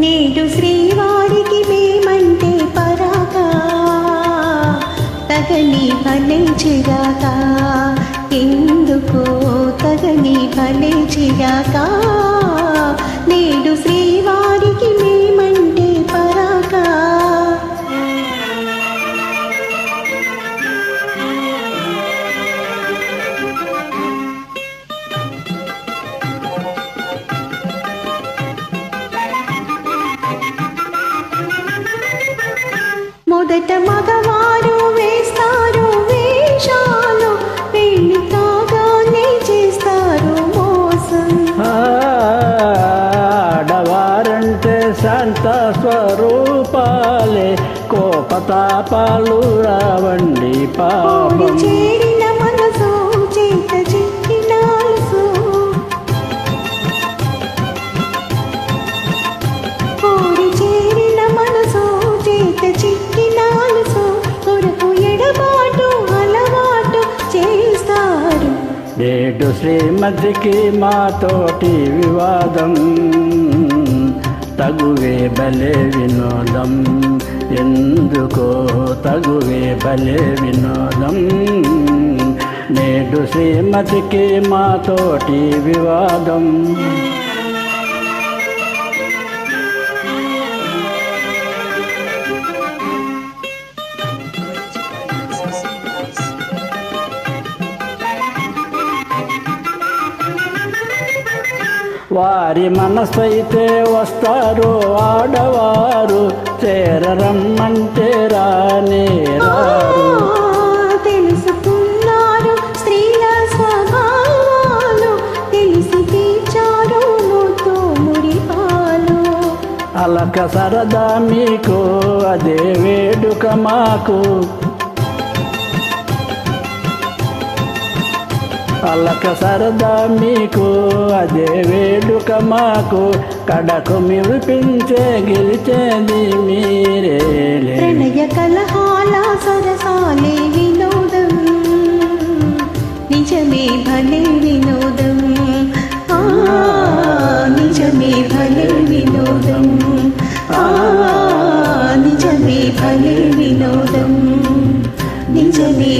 నేడు శ్రీవారికి మేమంటే పరాక తగని భలే చిరాక ఎందుకో తగని భలే చిరాక నేడు శ్రీవారికి మేమంటే పరాక మొదట మగవారు వేస్తారు వేషాలు పెళ్లి కాగానే చేస్తారు మోసం ఆడవారంటే శాంత స్వరూపాలే కోపతాపాలు రావండి పాపం చేరిన మనసు చేత చిక్కినాల్సు కోరి చేరిన మనసు చేత చిక్కినాల్సు కొరకు ఎడబాటు అలవాటు చేస్తారు నేడు శ్రీమతికి మాతోటి వివాదం తగువే భలే వినోదం ఎందుకో తగువే భలే వినోదం నేడు శ్రీమతికి మాతోటి వివాదం వారి మనసైతే వస్తారు ఆడవారు చేరరమ్మంటే రానే రారు తెలుసుకున్నారు స్త్రీల స్వభావాలు తెలిసి తీర్చారు ముద్దు మురిపాలు అలక సరదా మీకు అదే వేడుక మాకు అలక సరదా మీకు అదే వేడుక మాకు కడకు మివిపించే గెలిచేది మీరే ప్రణయ కలహాల సరసాలే వినోదం నిజమే భలే వినోదం నిజమే భలే వినోదం నిజమే భలే వినోదం నిజమే